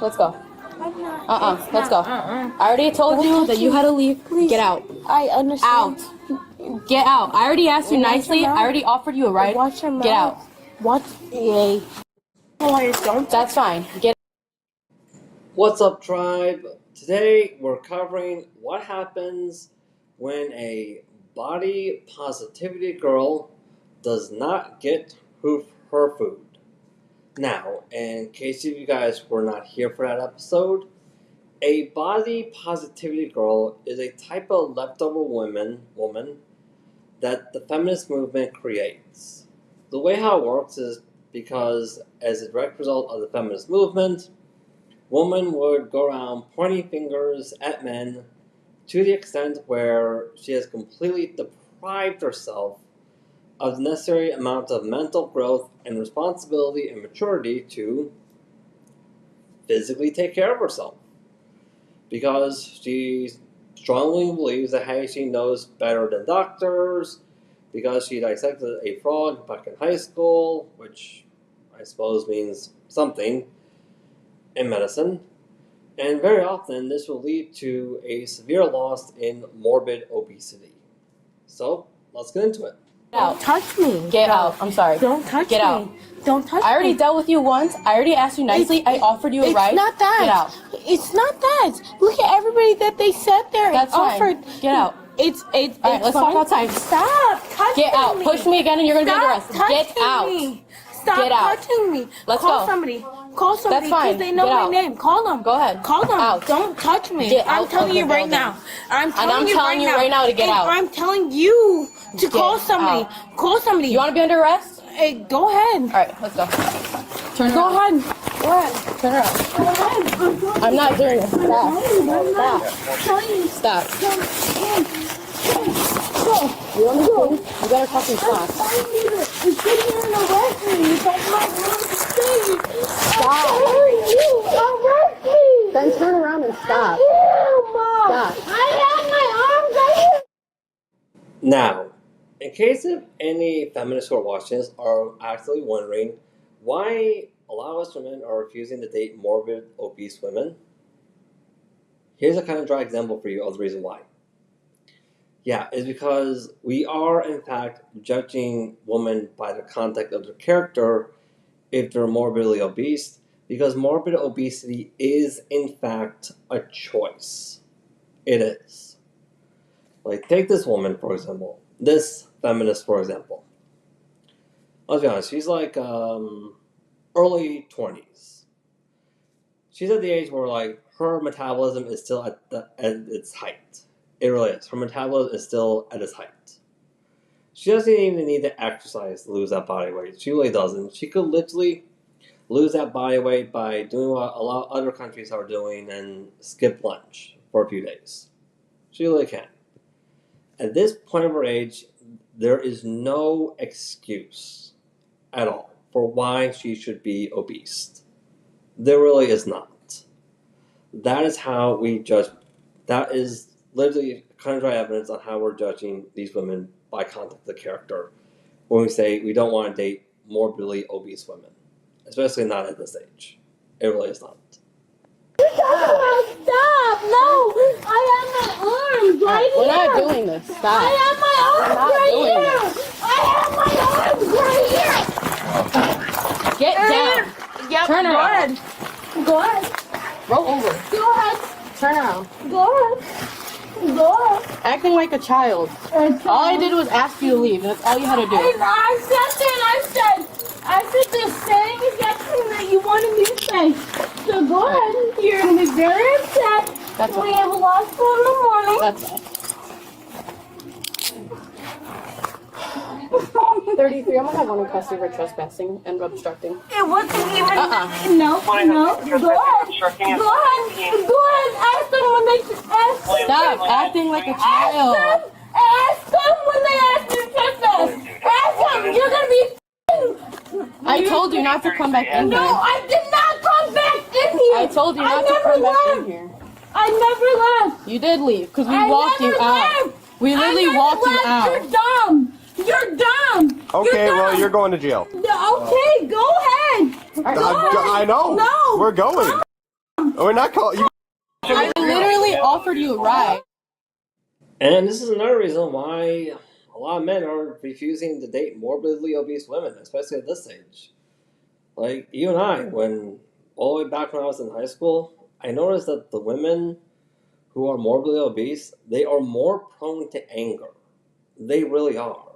let's go. Let's go. I already told you that you had to leave. Please. Get out. I understand. Out. Get out. I already asked you nicely. I already offered you a ride. Watch your mouth. Get out. What? Yay. Don't. That's fine. Get. What's up, tribe? Today we're covering what happens when a body positivity girl does not get her food. Now, in case you guys were not here for that episode, a body positivity girl is a type of leftover woman that the feminist movement creates. The way how it works is because, as a direct result of the feminist movement, women would go around pointing fingers at men to the extent where she has completely deprived herself of the necessary amount of mental growth and responsibility and maturity to physically take care of herself. Because she strongly believes that hey, she knows better than doctors, because she dissected a frog back in high school, which I suppose means something in medicine. And very often this will lead to a severe loss in morbid obesity. So, let's get into it. Don't touch me. Get out. I'm sorry. Don't touch Get me. out. Don't touch me. I already dealt with you once. I already asked you nicely. I offered you a ride. It's not that. Get out. It's not that. Look at everybody that they sat there That's and fine. offered. Get out. It's All right, let's fine. talk outside. Stop touching Get out. me. Push me again and you're going to be under Stop arrest. Get touching out. me. Stop Get out. touching me. Let's Call go. somebody. Call somebody. That's fine. Because they know Get my out. name. Call them. Go ahead. Call them. Out. Don't touch me. Get I'm out telling of you the right building. now. I'm And I'm telling you right now to get And out. I'm telling you to call Get somebody. out. Call somebody. You want to be under arrest? Hey, go ahead. All right, let's go. Turn Go around. ahead. Go ahead. Turn around. Go ahead. I'm not doing it. Stop. Stop. Stop. You want to go? You better fucking stop. Then turn around and stop. Stop. Now, in case if any feminists who are watching this are actually wondering why a lot of us women are refusing to date morbid, obese women, here's a kind of dry example for you of the reason why. Yeah, it's because we are, in fact, judging women by the context of their character if they're morbidly obese, because morbid obesity is, in fact, a choice. It is. Like, take this woman, for example. This feminist, for example. Let's be honest, she's like early 20s. She's at the age where, like, her metabolism is still at its height. It really is. Her metabolism is still at its height. She doesn't even need to exercise to lose that body weight. She really doesn't. She could literally lose that body weight by doing what a lot of other countries are doing and skip lunch for a few days. She really can. At this point of her age, there is no excuse at all for why she should be obese. There really is not. That is how we judge. That is literally contrary evidence on how we're judging these women by context of the character when we say we don't want to date morbidly obese women, especially not at this age. It really is not. Stop! No! I have my arms right We're here! not doing this. Stop. I have my arms not right doing here! I have my arms right here! Get down. Yep, Turn go around. ahead. Go ahead. Roll over. Go ahead. Turn around. Go ahead. Go ahead. Acting like a child. All I did was ask you to leave. That's all you had to do. And I said the same exact thing that you wanted me to say. So go ahead. You're going to be very upset. That's We all. have a lot of fun in the morning. That's all. 33. I'm gonna have one in custody for trespassing and obstructing. It wasn't even. Uh-uh. No. Go ahead. Go ahead. Go ahead. Ask them when they ask. Stop acting like a child. Ask them when they ask you to trespass. Ask them. You're gonna be. I told you not to come back in No, here. I did not come back in here. I told you not to come back in here. I never left. You did leave because we I walked you never out. left. We literally walked you out. You're dumb. You're dumb. Okay, well, you're going to jail. Okay, go ahead. I know. No. We're going. We're not calling you. I literally offered you a ride. And this is another reason why a lot of men are refusing to date morbidly obese women, especially at this age. Like you and I, when all the way back when I was in high school, I noticed that the women who are morbidly obese, they are more prone to anger. They really are.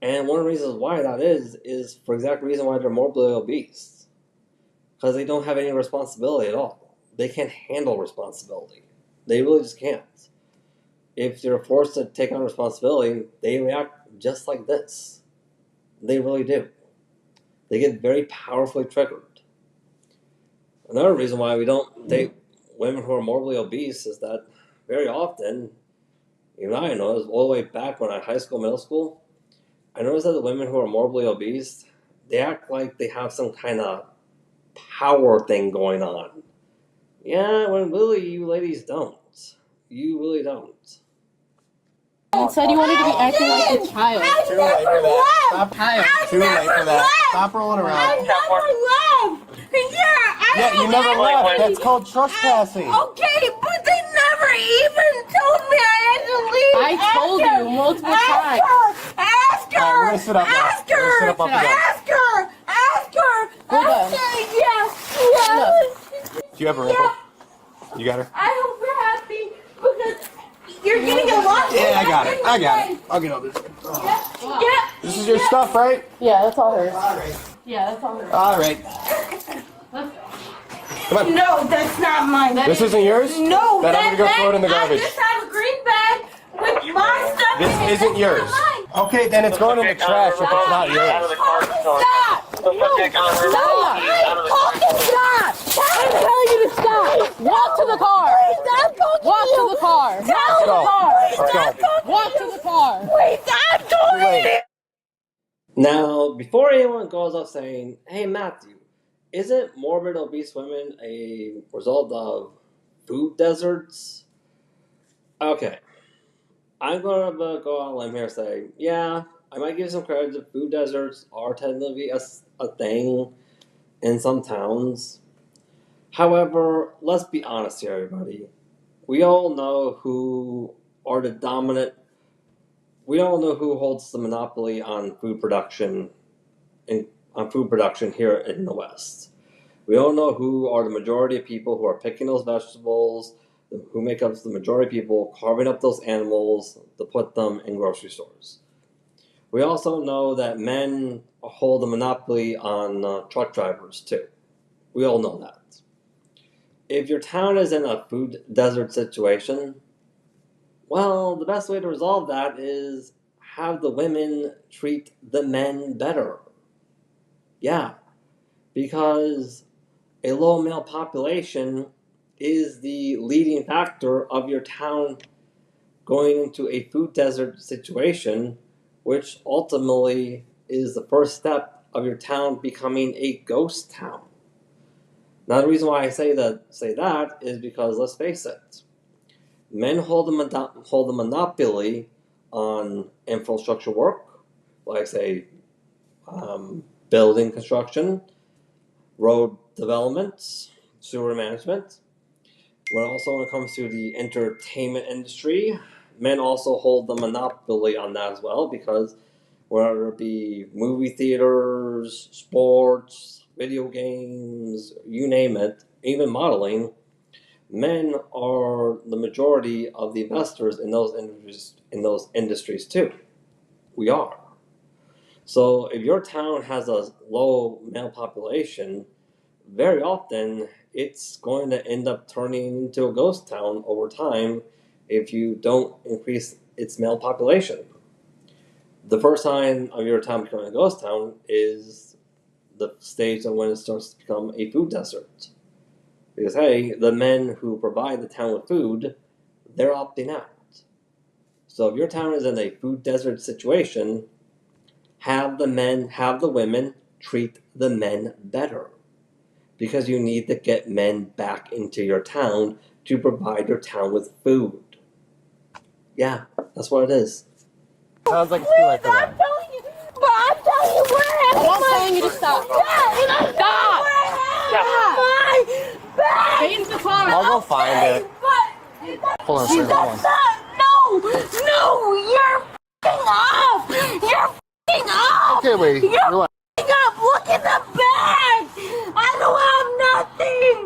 And one of the reasons why that is for exact reason why they're morbidly obese. Because they don't have any responsibility at all. They can't handle responsibility. They really just can't. If they're forced to take on responsibility, they react just like this. They really do. They get very powerfully triggered. Another reason why we don't date women who are morbidly obese is that very often, even I noticed all the way back when I was high school, middle school, I noticed that the women who are morbidly obese, they act like they have some kind of power thing going on. Yeah, when really you ladies don't. You really don't. You said you wanted to be acting like a child. Too late for that. Stop. Too late for that. Stop rolling around. Yeah, you never left. That's called trespassing. Okay, but they never even told me I had to leave. I told you multiple times. Ask her. All right, we're gonna sit up now. Ask We're gonna sit her. up off the ground. Ask her. Ask her. Hold on. Yes. Do you have a wrinkle? You got her? I hope you're happy because you're getting a lot. Yeah, I got it. I got it. I'll get over this. Yeah. This is your stuff, right? Yeah, that's all hers. All right. Yeah, that's all hers. All right. Come on. No, that's not mine. This isn't yours? No, Then I'm gonna go throw it in the garbage. I just have a green bag with my stuff in it. This isn't yours. Okay, then it's going in the trash if it's not yours. Stop! Stop! Stop! I'm telling you to stop. Walk to the car. Walk to the car. Let's go. Let's go. Walk to the car. Wait, I'm Too doing late. it! Now, before anyone goes up saying, hey Matthew, isn't morbid obese women a result of food deserts? Okay. I'm going to go on a limb here and say, yeah, I might give some credit to food deserts are technically a thing in some towns. However, let's be honest here, everybody. We all know who are the dominant. We all know who holds the monopoly on food production here in the West. We all know who are the majority of people who are picking those vegetables, who make up the majority of people carving up those animals to put them in grocery stores. We also know that men hold a monopoly on truck drivers too. We all know that. If your town is in a food desert situation, well, the best way to resolve that is have the women treat the men better. Yeah, because a low male population is the leading factor of your town going into a food desert situation, which ultimately is the first step of your town becoming a ghost town. Now, the reason why I say that is because, let's face it, men hold the monopoly on infrastructure work, like, say, building construction, road development, sewer management. When it comes to the entertainment industry, men also hold the monopoly on that as well, because whether it be movie theaters, sports, video games, you name it, even modeling, men are the majority of the investors in those industries too. We are. So if your town has a low male population, very often it's going to end up turning into a ghost town over time if you don't increase its male population. The first sign of your town becoming a ghost town is the stage of when it starts to become a food desert. Because, hey, the men who provide the town with food, they're opting out. So if your town is in a food desert situation, have the women treat the men better. Because you need to get men back into your town to provide your town with food. Yeah, that's what it is. Sounds like it's too late for that. I'm telling you what happened. I'm not telling you to stop. Stop! Stop! My fine. I'll go find it. But Hold on a second. Hold on. no, you're f***ing off. You're f***ing off. Okay, lady. You're Relax. f***ing up. Look in the bag. I don't have nothing.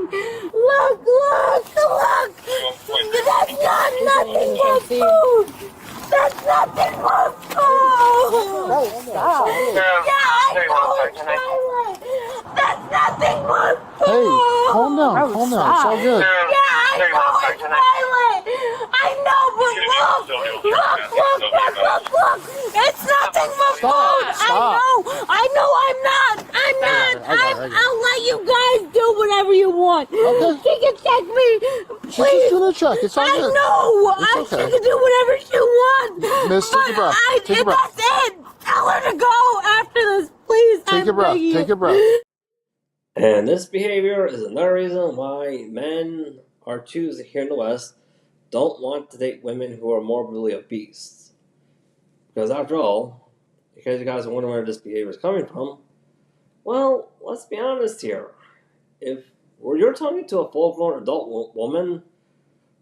Look. That's not nothing but food. That's nothing but food. No, stop. Yeah, I know it's violent. That's nothing but food. Hey, calm down. Calm down. It's all good. Yeah, I know it's violent. I know, but look. It's nothing but food. Stop. I know I'm not. I got it. I'll let you guys do whatever you want. Okay. She can check me. She's Please. just gonna check. It's all I good. know. It's She okay. can do whatever she wants. Miss, take a breath. Take a breath. That's it. Tell her to go after this, please. Take a breath. Take a breath. And this behavior is another reason why men are choosing here in the West don't want to date women who are morbidly obese. Because after all, in case you guys are wondering where this behavior is coming from, well, let's be honest here. If you're talking to a full-grown adult woman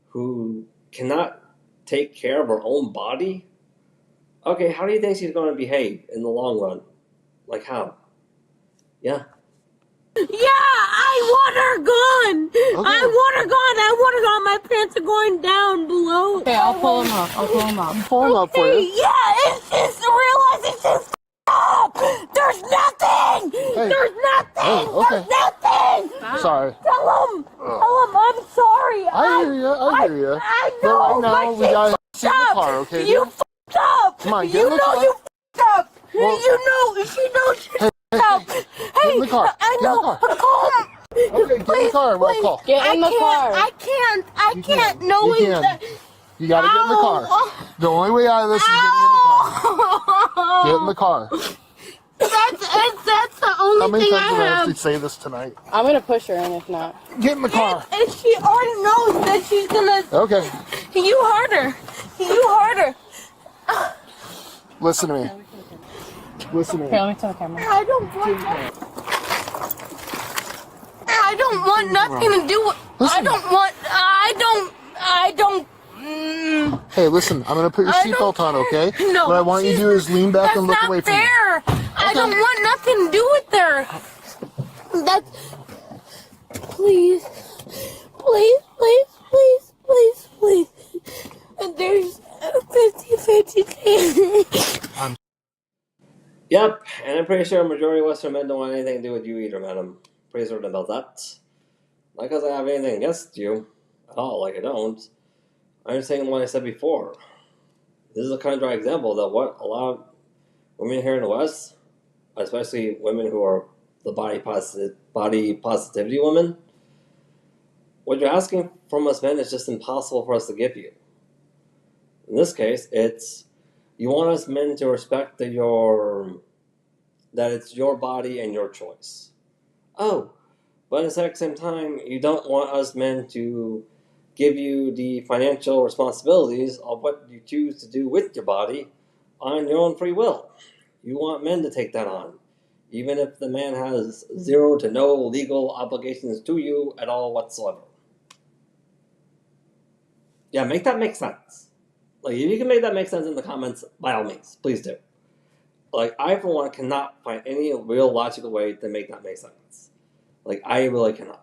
who cannot take care of her own body, okay, how do you think she's going to behave in the long run? Like how? Yeah. Yeah, I want her gone. Okay. I want her gone. My pants are going down below. Okay, I'll pull him up. Pull him up for you. Yeah, it's just realize it's just up. There's nothing. Hey. There's nothing. Hey, okay. There's nothing. Sorry. Tell him I'm sorry. I hear you. I hear you. I But know. right now, but we you gotta sit in the f***ed car, up. okay? You f***ed up. Come on, get you in the know car. you f***ed up. Well, She knows she f***ed up. Hey, in the car. I Get in the know. car. Call him. Okay, get in the car and we'll call. Get in the car. I You can't. can. Knowing You can. that. You gotta get in the car. Ow. The only way out of this is getting in the car. Get in the car. That's the How only many thing I times do I have to have. say this tonight? I'm gonna push her in if not. Get in the car. And she already knows that she's gonna. Okay, You heard her. listen to me. Listen to Here, me. let me turn the camera. I don't want nothing to do with. Listen. I don't. Hey, listen, I'm gonna put your I seatbelt on, okay? No. What I want you to do is lean back That's and look not away from me. fair. I don't want nothing to do with her. That's. Please. There's a 50-50 Yep, and I'm pretty sure a majority of Western men don't want anything to do with you either, madam. Pretty certain about that. Not because I have anything against you at all, like I don't. I'm just saying what I said before. This is a kind of dry example that what a lot of women here in the West, especially women who are the body positivity women, what you're asking from us men is just impossible for us to give you. In this case, it's you want us men to respect that it's your body and your choice. Oh, but at the exact same time, you don't want us men to give you the financial responsibilities of what you choose to do with your body on your own free will. You want men to take that on, even if the man has zero to no legal obligations to you at all whatsoever. Yeah, make that make sense. Like, if you can make that make sense in the comments, by all means, please do. Like, I, for one, cannot find any real logical way to make that make sense. Like, I really cannot.